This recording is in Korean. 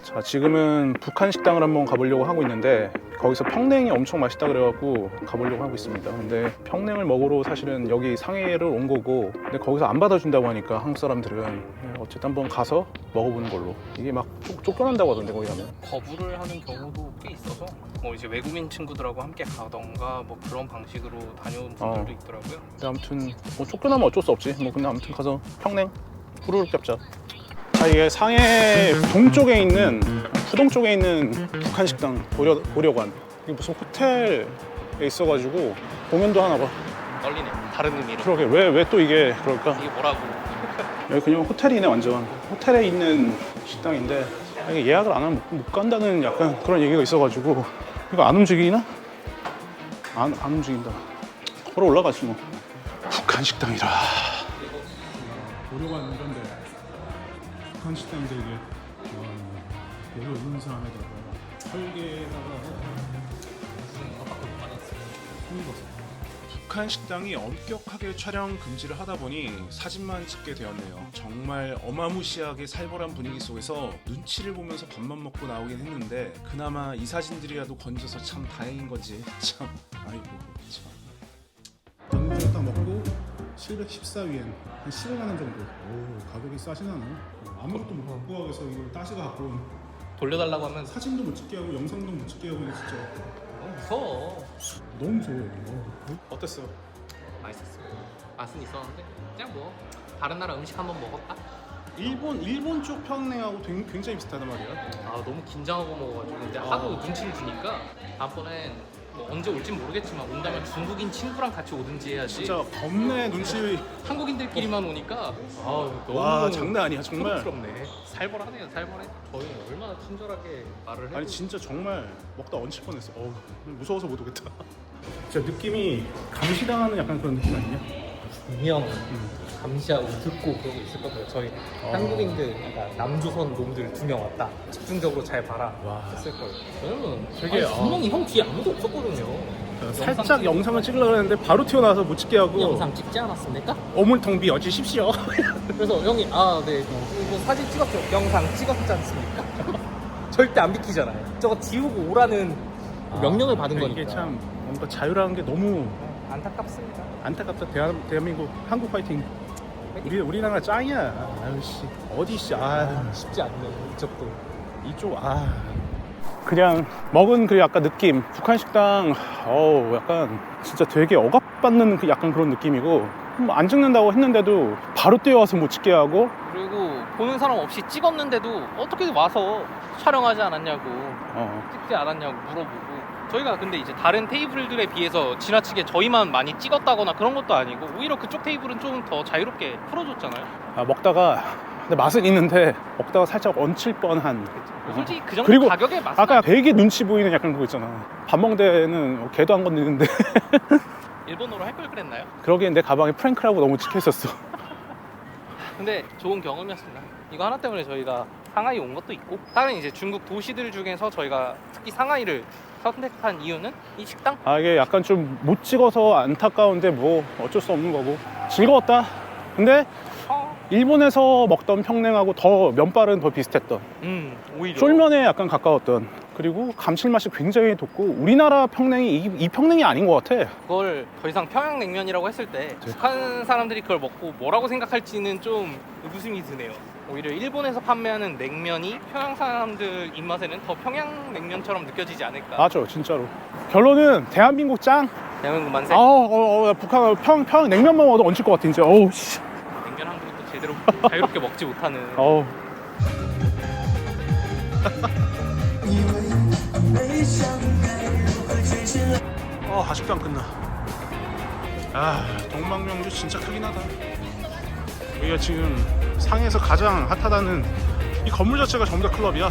자, 지금은 북한 식당을 한번 가보려고 하고 있는데 거기서 평냉이 엄청 맛있다 그래갖고 가보려고 하고 있습니다. 근데 평냉을 먹으러 사실은 여기 상해를 온 거고, 근데 거기서 안 받아준다고 하니까 한국 사람들은 어쨌든 한번 가서 먹어보는 걸로. 이게 막 쫓겨난다고 하던데 거기 가면. 거부를 하는 경우도 꽤 있어서 뭐 이제 외국인 친구들하고 함께 가던가 뭐 그런 방식으로 다녀온 분들도 있더라고요. 근데 아무튼 뭐 쫓겨나면 어쩔 수 없지. 뭐 근데 아무튼 가서 평냉 후루룩 잡자. 자, 이게 상해 동쪽에 있는 푸동 쪽에 있는 북한 식당 보려관. 이게 무슨 호텔에 있어가지고 공연도 하나 봐. 떨리네. 다른 의미로. 그러게 왜 또 이게 그럴까? 이게 뭐라고? 여기 그냥 호텔이네. 완전 호텔에 있는 식당인데 이게 예약을 안 하면 못 간다는 약간 그런 얘기가 있어가지고. 이거 안 움직이나? 안 움직인다. 걸어 올라가지 뭐. 북한 식당이라. 보려관 이런데 북한 식당인데 이게 고려 은사에다가 설계에다가 북한 식당이 엄격하게 촬영 금지를 하다 보니 사진만 찍게 되었네요. 정말 어마무시하게 살벌한 분위기 속에서 눈치를 보면서 밥만 먹고 나오긴 했는데 그나마 이 사진들이라도 건져서 참 다행인 거지. 참 아이고 참. 방금 딱 먹고 714위엔 한 15만 원 정도. 오, 가격이 싸진 않아. 아무것도 못 갖고 가서 이걸 따시가 갖고 온. 돌려달라고 하면 사진도 못 찍게 하고 영상도 못 찍게 하고 진짜 무서워. 너무 무서워. 어땠어? 맛있었어. 맛은 있었는데 그냥 뭐 다른 나라 음식 한번 먹었다. 일본 쪽 평냉하고 굉장히 비슷하단 말이야. 아 너무 긴장하고 먹어가지고 근데 하도 눈치를 주니까 다음번엔 뭐 언제 올진 모르겠지만 온다면 중국인 친구랑 같이 오든지 해야지. 진짜 겁내 눈치. 한국인들끼리만 오니까 아 너무 와, 장난 아니야 정말. 부럽네. 살벌하네요, 살벌해. 저희는 얼마나 친절하게 말을 해도 아니 진짜 정말 먹다 얹힐 뻔했어. 무서워서 못 오겠다. 진짜 느낌이 감시당하는 약간 그런 느낌 아니냐? 분명 감시하고 듣고 그러고 있을 거예요. 저희 한국인들, 그러니까 남조선 놈들 2명 왔다. 집중적으로 잘 봐라. 와. 했을 거예요. 저는 되게, 분명히 형 뒤에 아무도 없었거든요. 살짝 영상을 찍으려고 했는데 바로 튀어나와서 못 찍게 하고. 영상 찍지 않았습니까? 어물통 비워주십시오. 그래서 형이 네 이거 사진 찍었죠? 영상 찍었지 않습니까? 절대 안 비키잖아요. 저거 지우고 오라는 명령을 받은 거니까. 이게 참 뭔가 자유라는 게 너무 안타깝습니다. 안타깝다. 대한민국 한국 파이팅. 우리나라 짱이야. 아유씨 어디씨. 쉽지 않네 이쪽도. 이쪽 그냥 먹은 그 약간 느낌. 북한 식당 약간 진짜 되게 억압받는 그 약간 그런 느낌이고, 뭐 안 찍는다고 했는데도 바로 뛰어와서 못 찍게 하고. 그리고 보는 사람 없이 찍었는데도 어떻게 와서 촬영하지 않았냐고 찍지 않았냐고 물어보고. 저희가 근데 이제 다른 테이블들에 비해서 지나치게 저희만 많이 찍었다거나 그런 것도 아니고 오히려 그쪽 테이블은 좀 더 자유롭게 풀어줬잖아요. 먹다가 근데 맛은 있는데 먹다가 살짝 얹힐 뻔한. 솔직히 그 정도 그리고 가격에 맛은 아까 되게 눈치 보이는 약간 그거 있잖아. 밥 먹는 데는 개도 안 건드는데 일본어로 할 걸 그랬나요? 그러기엔 내 가방에 프랭크라고 너무 찍혀있었어. 근데 좋은 경험이었습니다. 이거 하나 때문에 저희가 상하이 온 것도 있고, 다른 이제 중국 도시들 중에서 저희가 특히 상하이를 선택한 이유는 이 식당? 이게 약간 좀 못 찍어서 안타까운데 뭐 어쩔 수 없는 거고. 즐거웠다. 근데 일본에서 먹던 평냉하고 더 면발은 더 비슷했던, 오히려 쫄면에 약간 가까웠던, 그리고 감칠맛이 굉장히 돋고, 우리나라 평냉이 이 평냉이 아닌 것 같아. 그걸 더 이상 평양냉면이라고 했을 때 북한 사람들이 그걸 먹고 뭐라고 생각할지는 좀 의구심이 드네요. 오히려 일본에서 판매하는 냉면이 평양 사람들 입맛에는 더 평양냉면처럼 느껴지지 않을까. 맞아, 진짜로. 결론은 대한민국 짱. 대한민국 만세. 북한 평양 냉면만 먹어도 얹힐 것 같아 이제. 씨. 냉면 한 그릇도 제대로 자유롭게 먹지 못하는. 아직도 안 끝나. 동방명주 진짜 크긴 하다. 여기가 지금 상해에서 가장 핫하다는 이 건물 자체가 전부 다 클럽이야.